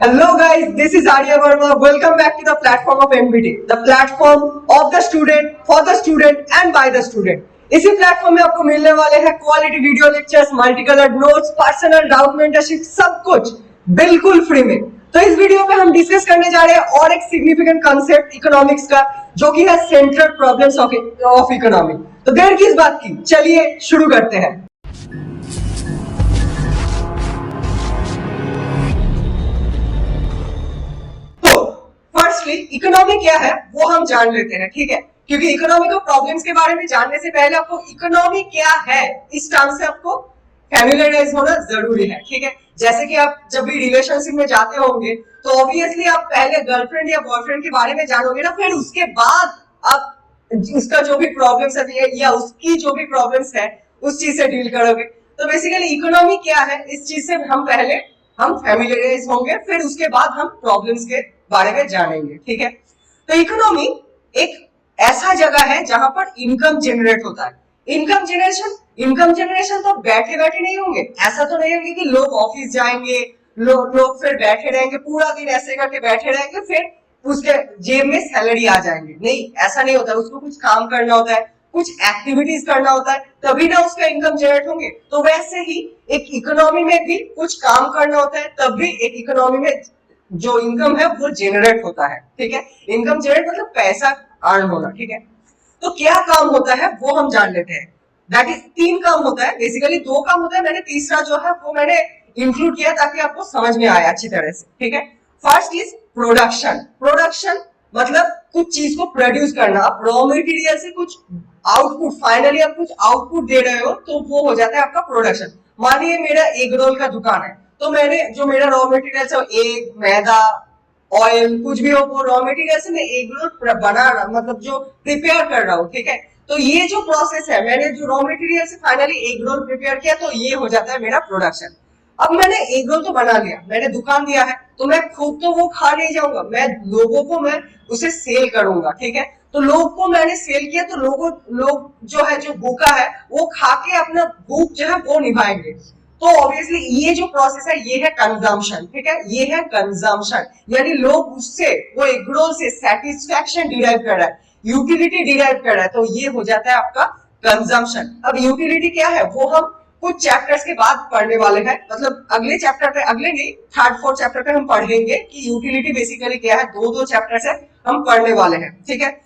Hello guys, this is Arya Verma. Welcome back to the platform of MBT, the platform of the student, for the student and by the student. इसी platform में आपको मिलने वाले हैं quality video lectures, multi colour notes, personal doubt mentorship, सब कुछ बिल्कुल free में। तो इस वीडियो में हम डिस्कस करने जा रहे हैं और एक सिग्निफिकेंट कंसेप्ट इकोनॉमिक्स का, जो कि है सेंट्रल प्रॉब्लम्स ऑफ इकोनॉमी। तो देर किस बात की, चलिए शुरू करते हैं। इकोनॉमी क्या है वो हम जान लेते हैं, ठीक है? क्योंकि इकोनॉमिकल प्रॉब्लम्स के बारे में जानने से पहले आपको इकोनॉमी क्या है इस टर्म से आपको फैमिलियराइज होना जरूरी है, ठीक है? जैसे कि आप जब भी रिलेशनशिप में जाते होंगे तो ऑब्वियसली आप पहले गर्लफ्रेंड या बॉयफ्रेंड के बारे में जानोगे ना, फिर उसके बाद आप उसका जो भी प्रॉब्लम्स है या उसकी जो भी प्रॉब्लम्स है उस चीज से डील करोगे। तो बेसिकली इकोनॉमी क्या है इस चीज से हम फैमिलियराइज होंगे, फिर उसके बाद हम प्रॉब्लम्स के बारे में जानेंगे, ठीक है? तो इकोनॉमी एक ऐसा जगह है जहां पर इनकम जनरेट होता है। इनकम जनरेशन तो बैठे बैठे नहीं होंगे, ऐसा तो नहीं होंगे कि लोग ऑफिस जाएंगे, लोग फिर बैठे रहेंगे पूरा दिन ऐसे करके बैठे रहेंगे, फिर उसके जेब में सैलरी आ जाएंगे। नहीं, ऐसा नहीं होता। उसको कुछ काम करना होता है, कुछ एक्टिविटीज करना होता है, तभी ना उसका इनकम जनरेट होंगे। तो वैसे ही एक इकोनॉमी में भी कुछ काम करना होता है, तब भी एक इकोनॉमी में जो इनकम है वो जनरेट होता है, ठीक है? इनकम जनरेट मतलब पैसा अर्न होना, ठीक है? तो क्या काम होता है वो हम जान लेते हैं। दैट इज 3 काम होता है, बेसिकली 2 काम होता है, मैंने तीसरा जो है वो मैंने इंक्लूड किया ताकि आपको समझ में आए अच्छी तरह से, ठीक है? फर्स्ट इज प्रोडक्शन मतलब कुछ चीज को प्रोड्यूस करना। आप रॉ मटेरियल से कुछ आउटपुट, फाइनली आप कुछ आउटपुट दे रहे हो तो वो हो जाता है आपका प्रोडक्शन। मानिए मेरा एग रोल का दुकान है, तो मैंने जो मेरा रॉ मटेरियल है एग, मैदा, ऑयल, कुछ भी हो, वो रॉ मटेरियल से मैं एग रोल बना रहा, मतलब जो प्रिपेयर कर रहा हूँ, ठीक है? तो ये जो प्रोसेस है, मैंने जो रॉ मटेरियल से फाइनली एग रोल प्रिपेयर किया, तो ये हो जाता है मेरा प्रोडक्शन। अब मैंने एग रोल तो बना लिया, मैंने दुकान दिया है, तो मैं खुद तो वो खा नहीं जाऊंगा, मैं उसे सेल करूंगा, ठीक है? तो लोग को मैंने सेल किया, तो लोग जो है, जो भूखा है, वो खा के अपना भूख जो है वो निभाएंगे। तो ऑब्वियसली ये जो प्रोसेस है ये है कंजम्पशन, ठीक है? ये है कंजम्पशन, यानी लोग उससे, वो एग रोल से सेटिस्फैक्शन डिराइव कर रहा है, यूटिलिटी डिराइव कर रहा है, तो ये हो जाता है आपका कंजम्पशन। अब यूटिलिटी क्या है वो हम कुछ चैप्टर्स के बाद पढ़ने वाले हैं, मतलब अगले चैप्टर पे, अगले नहीं, थर्ड फोर्थ चैप्टर पे हम पढ़ेंगे कि यूटिलिटी बेसिकली क्या है। दो चैप्टर्स है हम पढ़ने वाले हैं, ठीक है?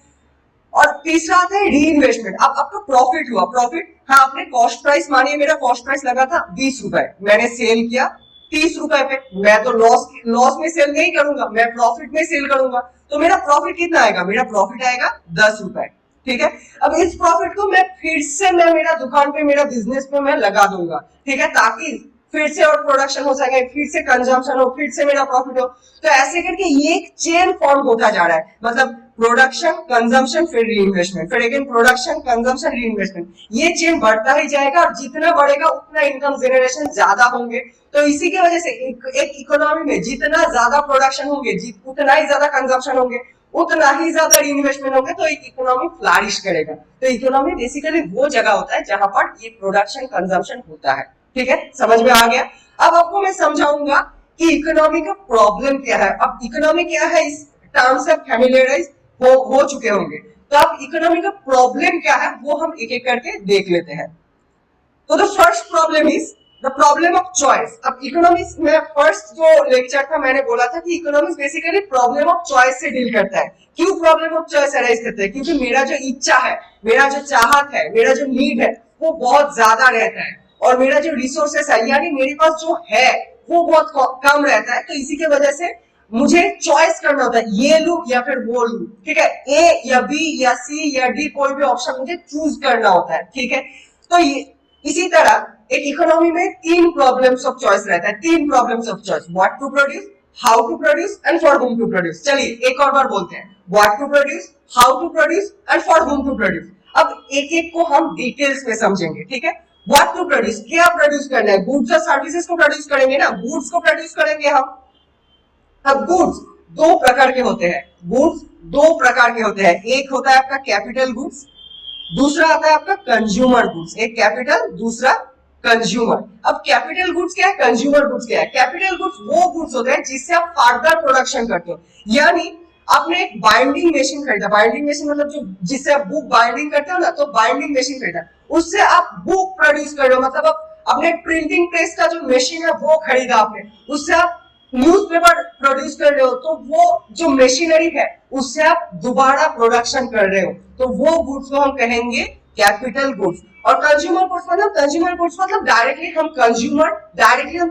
और तीसरा आता है री इन्वेस्टमेंट। अब आपका प्रॉफिट हुआ, प्रॉफिट, हाँ, आपने कॉस्ट प्राइस, मानिए मेरा कॉस्ट प्राइस लगा था 20 रुपए, मैंने सेल किया 30 रुपए पे। मैं तो लॉस में सेल नहीं करूंगा, मैं प्रॉफिट में सेल करूंगा। तो मेरा प्रॉफिट कितना आएगा? मेरा प्रॉफिट आएगा 10 रुपए, ठीक है? अब इस प्रॉफिट को मैं मेरा दुकान पे, मेरा बिजनेस पे मैं लगा दूंगा, ठीक है? ताकि फिर से और प्रोडक्शन हो सके, फिर से कंजम्पशन हो, फिर से मेरा प्रॉफिट हो। तो ऐसे करके ये एक चेन फॉर्म होता जा रहा है, मतलब प्रोडक्शन, कंजम्पशन, फिर रीइन्वेस्टमेंट, फिर अगेन प्रोडक्शन, कंजम्पशन, रीइन्वेस्टमेंट। ये चेन बढ़ता ही जाएगा, और जितना बढ़ेगा उतना इनकम जनरेशन ज्यादा होंगे। तो इसी की वजह से एक इकोनॉमी में जितना ज्यादा प्रोडक्शन होंगे, उतना ही ज्यादा कंजम्पशन होंगे, उतना ही ज्यादा रीइन्वेस्टमेंट होंगे, तो एक इकोनॉमी फ्लरिश करेगा। तो इकोनॉमी बेसिकली वो जगह होता है जहां पर ये प्रोडक्शन, कंजम्पशन होता है, ठीक है? समझ में आ गया? अब आपको मैं समझाऊंगा कि इकोनॉमी का प्रॉब्लम क्या है। अब इकोनॉमी क्या है इस टर्म से फैमिलियराइज हो चुके होंगे, तो अब इकोनॉमी का प्रॉब्लम क्या है वो हम एक एक करके देख लेते हैं। तो the first problem is the problem of choice. अब इकोनॉमिक्स में फर्स्ट जो लेक्चर था मैंने बोला था कि economics basically problem of choice से डील करता है। क्यों प्रॉब्लम ऑफ चॉइस अराइज करता है? क्योंकि मेरा जो इच्छा है, मेरा जो चाहत है, मेरा जो नीड है वो बहुत ज्यादा रहता है, और मेरा जो रिसोर्सेस है, यानी मेरे पास जो है वो बहुत कम रहता है। तो इसी के वजह से मुझे चॉइस करना होता है, ये लू या फिर वो लू, ठीक है? ए या बी या सी या डी, कोई भी ऑप्शन मुझे चूज करना होता है, ठीक है? तो इसी तरह एक इकोनॉमी में 3 प्रॉब्लम्स ऑफ चॉइस रहता है, 3 problems of choice: what to produce, how to produce and for whom to produce. चलिए एक और बार बोलते हैं, what to produce, how to produce and for whom to produce. अब एक एक को हम डिटेल्स में समझेंगे, ठीक है? व्हाट टू प्रोड्यूस, क्या प्रोड्यूस करना है? गुड्स और सर्विसेज को प्रोड्यूस करेंगे ना, गुड्स को प्रोड्यूस करेंगे हम। अब गुड्स 2 प्रकार के होते हैं, गुड्स 2 प्रकार के होते हैं। एक होता है आपका कैपिटल गुड्स, दूसरा आता है आपका कंज्यूमर गुड्स। एक कैपिटल, दूसरा कंज्यूमर। अब कैपिटल गुड्स क्या है, कंज्यूमर गुड्स क्या है? कैपिटल गुड्स वो गुड्स होते हैं जिससे आप फर्दर प्रोडक्शन करते हो। यानी आपने एक बाइंडिंग मशीन खरीदा, बाइंडिंग मशीन मतलब जो जिससे आप बुक बाइंडिंग करते हो ना, तो बाइंडिंग मशीन खरीदा, उससे आप बुक प्रोड्यूस कर रहे हो, मतलब आप अपने प्रिंटिंग प्रेस का जो मशीन है वो खरीदा आपने, उससे आप न्यूज़पेपर प्रोड्यूस कर रहे हो, तो वो जो मशीनरी है उससे आप दोबारा प्रोडक्शन कर रहे हो, तो वो गुड्स को हम कहेंगे कैपिटल गुड्स। और कंज्यूमर गुड्स मतलब, कंज्यूमर गुड्स मतलब डायरेक्टली हम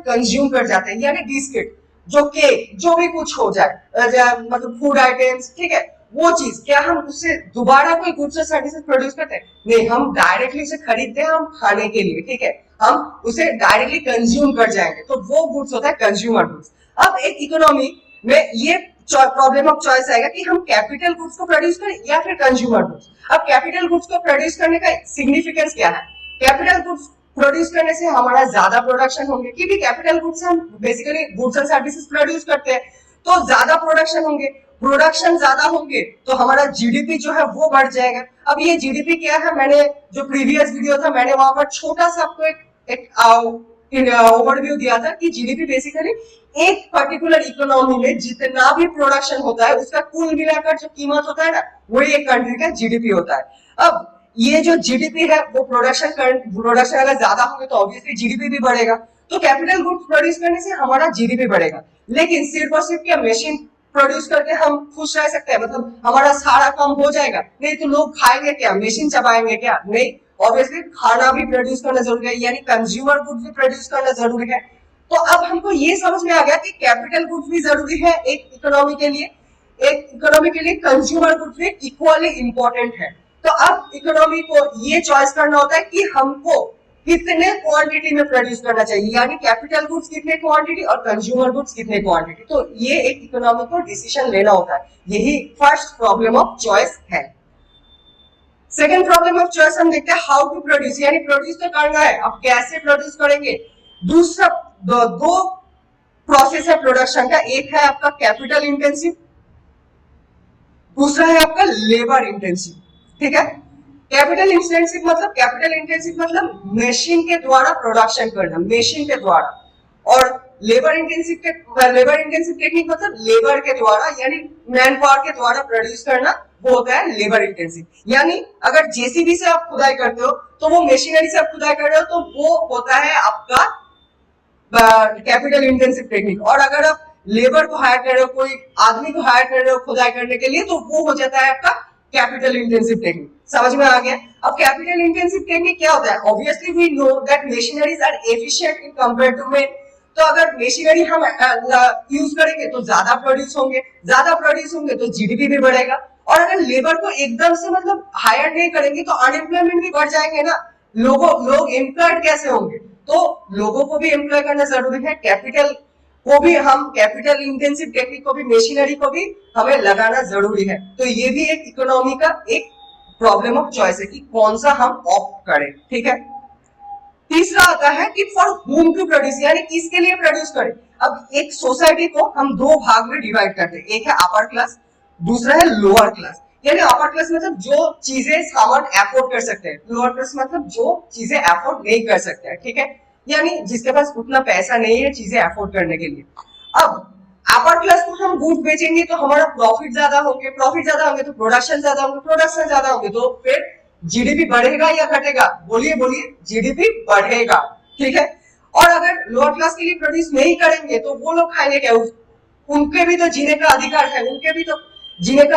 कंज्यूम कर जाते हैं, यानी बिस्किट, जो केक, जो भी कुछ हो जाए, मतलब फूड आइटम्स, ठीक है, वो चीज क्या हम उससे दोबारा कोई गुड्स और सर्विसेज प्रोड्यूस करते हैं? नहीं, हम डायरेक्टली उसे खरीदते हैं हम खाने के लिए, ठीक है, हम उसे डायरेक्टली कंज्यूम कर जाएंगे, तो वो गुड्स होता है कंज्यूमर गुड्स। अब एक इकोनॉमी में ये प्रॉब्लम ऑफ चॉइस आएगा कि हम कैपिटल गुड्स को प्रोड्यूस करें या फिर कंज्यूमर गुड्स। अब कैपिटल गुड्स को प्रोड्यूस करने का सिग्निफिकेंस क्या है? कैपिटल गुड्स प्रोड्यूस करने से हमारा ज्यादा प्रोडक्शन होंगे, क्योंकि कैपिटल गुड्स हम basically goods and services produce करते हैं, तो ज्यादा प्रोडक्शन होंगे, प्रोडक्शन ज्यादा होंगे तो हमारा जीडीपी जो है वो बढ़ जाएगा। अब ये जीडीपी क्या है, मैंने जो प्रीवियस वीडियो था मैंने वहां पर छोटा सा आपको एक ओवरव्यू दिया था कि जीडीपी बेसिकली एक पर्टिकुलर इकोनॉमी में जितना भी प्रोडक्शन होता है उसका कुल मिलाकर जो कीमत होता है ना, वही एक कंट्री का जीडीपी होता है। अब ये जो जीडीपी है वो प्रोडक्शन अगर ज्यादा होंगे तो ऑब्वियसली जीडीपी भी बढ़ेगा, तो कैपिटल गुड्स प्रोड्यूस करने से हमारा जीडीपी बढ़ेगा। लेकिन सिर्फ और सिर्फ क्या मशीन प्रोड्यूस करके हम खुश रह सकते हैं, मतलब हमारा सारा काम हो जाएगा? नहीं, तो लोग खाएंगे क्या, मशीन चबाएंगे क्या? नहीं, ऑब्वियसली खाना भी प्रोड्यूस करना जरूरी है, यानी कंज्यूमर गुड्स भी प्रोड्यूस करना जरूरी है। तो अब हमको ये समझ में आ गया कि कैपिटल गुड्स भी जरूरी है एक इकोनॉमी के लिए, एक इकोनॉमी के लिए कंज्यूमर गुड्स भी इक्वली इंपॉर्टेंट है। तो अब इकोनॉमी को ये चॉइस करना होता है कि हमको कितने क्वांटिटी में प्रोड्यूस करना चाहिए, यानी कैपिटल गुड्स कितने क्वांटिटी और कंज्यूमर गुड्स कितने क्वांटिटी, तो ये एक इकोनॉमी को डिसीजन लेना होता है। यही फर्स्ट प्रॉब्लम ऑफ चॉइस है। सेकंड प्रॉब्लम ऑफ चॉइस हम देखते हैं हाउ टू प्रोड्यूस, यानी प्रोड्यूस तो करना है, अब कैसे प्रोड्यूस करेंगे? दूसरा दो प्रोसेस है प्रोडक्शन का, एक है आपका कैपिटल इंटेंसिव, दूसरा है आपका लेबर इंटेंसिव, ठीक है। कैपिटल इंटेंसिव मतलब मशीन के द्वारा प्रोडक्शन करना, मशीन के द्वारा, और लेबर इंटेंसिव टेक्निक मतलब लेबर के द्वारा, यानी मैन पावर के द्वारा प्रोड्यूस करना, वो होता है लेबर इंटेंसिव। यानी अगर जेसीबी से आप खुदाई करते हो तो वो मशीनरी से आप खुदाई कर रहे हो, तो वो होता है आपका कैपिटल इंटेंसिव टेक्निक। और अगर आप लेबर को हायर कर रहे हो, कोई आदमी को हायर कर रहे हो खुदाई करने के लिए, तो वो हो जाता है आपका कैपिटल इंटेंसिव टेक्निक। समझ में आ गया? अब कैपिटल इंटेंसिव टेक्निक क्या होता है? Obviously we know that machineries are efficient in compare to man, तो अगर मशीनरी हम यूज करेंगे तो ज्यादा प्रोड्यूस होंगे तो जीडीपी भी बढ़ेगा। और अगर लेबर को एकदम से मतलब हायर नहीं करेंगे तो अनएम्प्लॉयमेंट भी बढ़ जाएंगे ना, लोग एम्प्लॉयड कैसे होंगे? तो लोगों को भी एम्प्लॉय करना जरूरी है, कैपिटल इंटेंसिव टेक्निक को भी, मशीनरी को भी हमें लगाना जरूरी है। तो ये भी एक इकोनॉमी का एक प्रॉब्लम ऑफ चॉइस है कि कौन सा हम ऑप्ट करें, ठीक है। तीसरा आता है कि फॉर होम टू प्रोड्यूस, यानी किसके लिए प्रोड्यूस करें। अब एक सोसाइटी को हम दो भाग में डिवाइड करते हैं, एक है अपर क्लास, दूसरा है लोअर क्लास। यानी अपर क्लास मतलब जो चीजें सामान अफोर्ड कर सकते हैं, लोअर क्लास मतलब जो चीजें अफोर्ड नहीं कर सकते हैं, ठीक है, यानी जिसके पास उतना पैसा नहीं है चीजें अफोर्ड करने के लिए। अब अपर क्लास को हम गुड्स बेचेंगे तो हमारा प्रॉफिट ज्यादा होंगे तो प्रोडक्शन ज्यादा होंगे तो फिर जीडीपी बढ़ेगा या घटेगा? बोलिए, जीडीपी बढ़ेगा, ठीक है। और अगर लोअर क्लास के लिए प्रोड्यूस नहीं करेंगे तो वो लोग खाएंगे क्या? उनके भी तो जीने का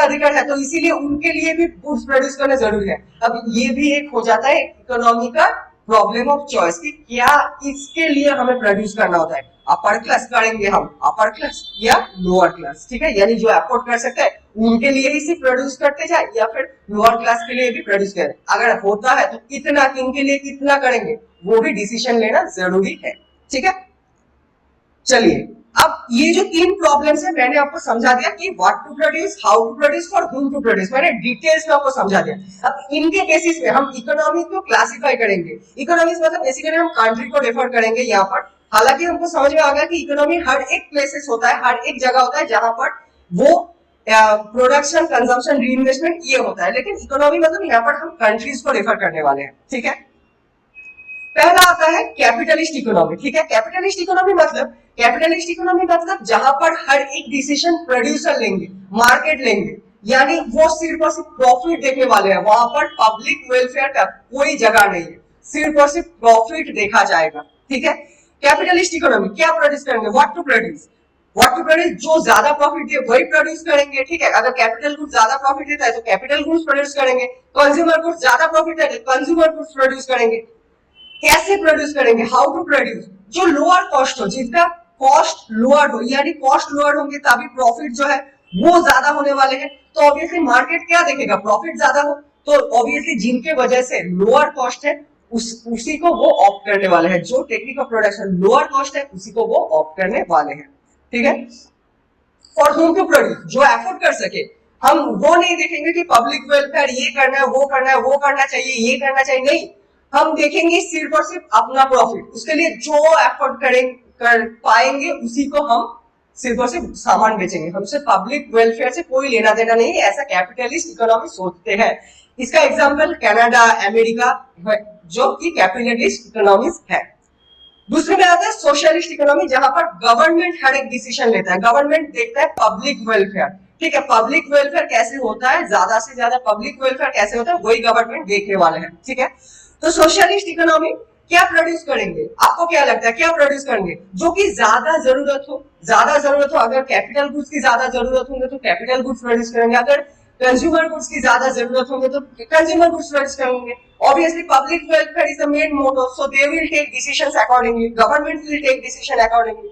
अधिकार है, तो इसीलिए उनके लिए भी गुड्स प्रोड्यूस करना जरूरी है। अब ये भी एक हो जाता है इकोनॉमी का प्रॉब्लम ऑफ चॉइस कि क्या इसके लिए हमें प्रोड्यूस करना होता है, अपर क्लास करेंगे हम, अपर क्लास या लोअर क्लास, ठीक है, यानी जो अफोर्ड कर सकते हैं उनके लिए ही सिर्फ प्रोड्यूस करते जाए या फिर लोअर क्लास के लिए भी प्रोड्यूस करें। अगर होता है तो कितना, किनके लिए कितना करेंगे, वो भी डिसीजन लेना जरूरी है, ठीक है। चलिए, अब ये जो तीन प्रॉब्लम्स है मैंने आपको समझा दिया कि what to produce, how to produce और whom टू प्रोड्यूस, मैंने डिटेल्स में आपको समझा दिया। अब इनके बेसिस पे हम इकोनॉमी को क्लासिफाई करेंगे। इकोनॉमिक्स मतलब बेसिकली हम कंट्री को रेफर करेंगे यहाँ पर। हालांकि हमको समझ में आ गया कि इकोनॉमी हर एक प्लेसेस होता है, हर एक जगह होता है जहां पर वो प्रोडक्शन, कंजम्पशन, रीइन्वेस्टमेंट ये होता है, लेकिन इकोनॉमी मतलब यहाँ पर हम कंट्रीज को रेफर करने वाले हैं, ठीक है। पहला आता है कैपिटलिस्ट इकोनॉमी, ठीक है। कैपिटलिस्ट इकोनॉमी मतलब जहां पर हर एक डिसीजन प्रोड्यूसर लेंगे, मार्केट लेंगे, यानी वो सिर्फ और सिर्फ प्रॉफिट देखने वाले हैं, वहां पर पब्लिक वेलफेयर का कोई जगह नहीं है, सिर्फ और सिर्फ प्रॉफिट देखा जाएगा, ठीक है। कैपिटलिस्ट इकोनॉमी क्या प्रोड्यूस करेंगे, व्हाट टू प्रोड्यूस, जो ज्यादा प्रॉफिट दे वही प्रोड्यूस करेंगे, ठीक है। अगर कैपिटल गुड्स ज्यादा प्रॉफिट देता है तो कैपिटल गुड्स प्रोड्यूस करेंगे, कंज्यूमर गुड्स ज्यादा प्रॉफिट देता है कंज्यूमर गुड्स प्रोड्यूस करेंगे। कैसे प्रोड्यूस करेंगे, हाउ टू प्रोड्यूस, जो लोअर कॉस्ट हो, जिनका कॉस्ट लोअर हो, यानी कॉस्ट लोअर होंगे तभी प्रॉफिट जो है वो ज्यादा होने वाले हैं। तो ऑब्वियसली मार्केट क्या देखेगा, प्रॉफिट ज्यादा हो, तो ऑब्वियसली जिनके वजह से लोअर कॉस्ट है उसी को वो ऑप्ट करने वाले हैं, जो technique of production lower cost है उसी को वो ऑप्ट करने वाले हैं, ठीक है। फॉर होम टू प्रोड्यूस, जो एफोर्ड कर सके, हम वो नहीं देखेंगे कि पब्लिक वेलफेयर ये करना है, वो करना है, वो करना चाहिए, ये करना चाहिए, नहीं, हम देखेंगे सिर्फ और सिर्फ अपना प्रॉफिट, उसके लिए जो एफर्ट कर पाएंगे उसी को हम सिर्फ और सिर्फ सामान बेचेंगे, हमसे पब्लिक वेलफेयर से कोई लेना देना नहीं है, ऐसा कैपिटलिस्ट इकोनॉमी सोचते हैं। इसका एग्जांपल कनाडा, अमेरिका जो कि कैपिटलिस्ट इकोनॉमीज है। दूसरे में आता है सोशलिस्ट इकोनॉमी, जहां पर गवर्नमेंट हर एक डिसीजन लेता है, गवर्नमेंट देखता है पब्लिक वेलफेयर, ठीक है। पब्लिक वेलफेयर कैसे होता है, ज्यादा से ज्यादा पब्लिक वेलफेयर कैसे होता है वही गवर्नमेंट देखने वाले हैं, ठीक है। तो सोशलिस्ट इकोनॉमी क्या प्रोड्यूस करेंगे, आपको क्या लगता है क्या प्रोड्यूस करेंगे, जो कि ज्यादा जरूरत हो, अगर कैपिटल गुड्स की ज्यादा जरूरत होंगे तो कैपिटल गुड्स प्रोड्यूस करेंगे, अगर कंज्यूमर गुड्स की ज्यादा जरूरत होंगे तो कंज्यूमर गुड्स प्रोड्यूस करेंगे। Obviously public welfare is the main motto, so they will take decisions accordingly, government will take decision accordingly.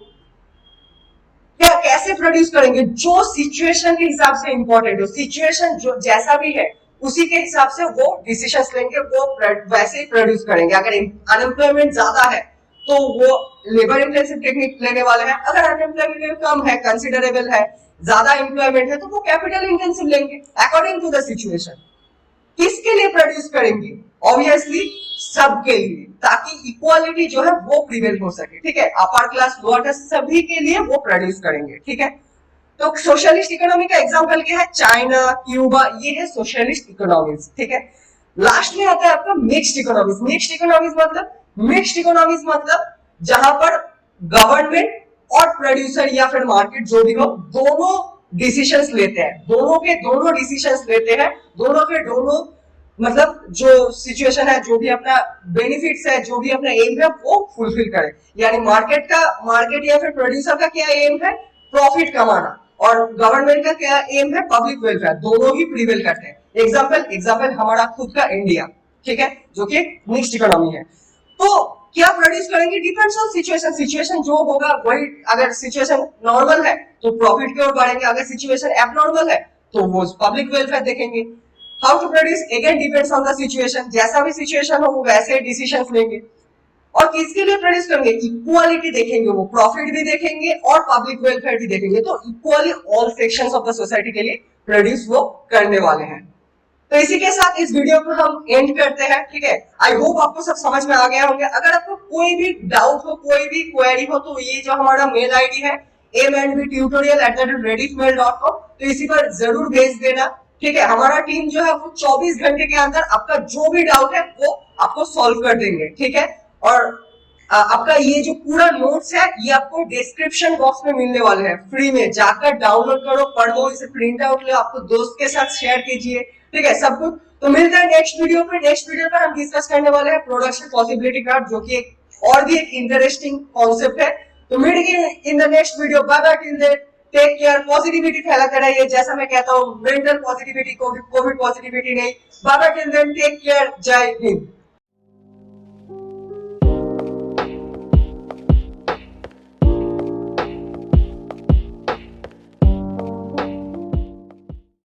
क्या कैसे प्रोड्यूस करेंगे, जो सिचुएशन के हिसाब से इंपॉर्टेंट हो, सिचुएशन जो जैसा भी है उसी के हिसाब से वो डिसीजंस लेंगे, वो वैसे ही प्रोड्यूस करेंगे। अगर अनएम्प्लॉयमेंट ज्यादा है तो वो लेबर इंटेंसिव टेक्निक लेने वाले हैं, अगर अनएम्प्लॉयमेंट कम है, कंसिडरेबल है, ज्यादा एम्प्लॉयमेंट है तो वो कैपिटल इंटेंसिव लेंगे अकॉर्डिंग टू द सिचुएशन। किसके लिए प्रोड्यूस करेंगे, ऑब्वियसली सबके लिए, ताकि इक्वालिटी जो है वो प्रिवेल हो सके, ठीक है। अपर क्लास लोअर क्लास सभी के लिए वो प्रोड्यूस करेंगे, ठीक है। तो सोशलिस्ट इकोनॉमी का एग्जांपल क्या है, चाइना, क्यूबा, ये है सोशलिस्ट इकोनॉमीज, ठीक है। लास्ट में आता है आपका मिक्स्ड इकोनॉमीज। मिक्स्ड इकोनॉमीज मतलब जहां पर गवर्नमेंट और प्रोड्यूसर या फिर मार्केट जो भी हो दोनों डिसीजंस लेते हैं, दोनों डिसीजंस लेते हैं, दोनों के दोनों मतलब जो सिचुएशन है, जो भी अपना बेनिफिट्स है, जो भी अपना एम है वो फुलफिल करे। यानी मार्केट या फिर प्रोड्यूसर का क्या एम है, प्रॉफिट कमाना, और गवर्नमेंट का क्या एम है, पब्लिक वेलफेयर, दोनों ही प्रिवेल करते हैं। एग्जाम्पल हमारा खुद का इंडिया, ठीक है, जो कि मिक्स्ड इकोनॉमी है। तो क्या प्रोड्यूस करेंगे, डिपेंड्स ऑन सिचुएशन जो होगा वही, अगर सिचुएशन नॉर्मल है तो प्रॉफिट की ओर बढ़ेंगे, अगर सिचुएशन एबनॉर्मल है तो वो पब्लिक वेलफेयर देखेंगे। How to produce, again depends on the situation, जैसा भी सिचुएशन हो वो वैसे डिसीजंस लेंगे। और किसके लिए प्रोड्यूस करेंगे, इक्वालिटी देखेंगे, वो प्रॉफिट भी देखेंगे और पब्लिक वेलफेयर भी देखेंगे, तो equally all sections of the society के लिए प्रोड्यूस वो करने वाले हैं। तो इसी के साथ इस वीडियो को हम एंड करते हैं, ठीक है। आई होप आपको सब समझ में आ गया होंगे। अगर आपको कोई भी डाउट हो, कोई भी क्वेरी हो तो ये जो हमारा मेल आईडी है amandbtutorial@rediffmail.com, तो इसी पर जरूर भेज देना, ठीक है। हमारा टीम जो है वो 24 घंटे के अंदर आपका जो भी डाउट है वो आपको सॉल्व कर देंगे, ठीक है। और आपका ये जो पूरा नोट्स है ये आपको डिस्क्रिप्शन बॉक्स में मिलने वाले हैं, फ्री में, जाकर डाउनलोड करो, पढ़ो, इसे प्रिंट आउट लो, आपको दोस्त के साथ शेयर कीजिए, ठीक है, सब कुछ। तो मिलते हैं नेक्स्ट वीडियो पर हम डिस्कस करने वाले हैं प्रोडक्शन पॉसिबिलिटी ग्राफ, जो कि एक और भी एक इंटरेस्टिंग कॉन्सेप्ट है। तो मिलेंगे in the next video, bye bye, till then take care, positivity फैलाते रहिए, जैसा मैं कहता हूँ मेंटल पॉजिटिविटी, कोविड पॉजिटिविटी नहीं। Bye bye, till then take care, जय हिंद।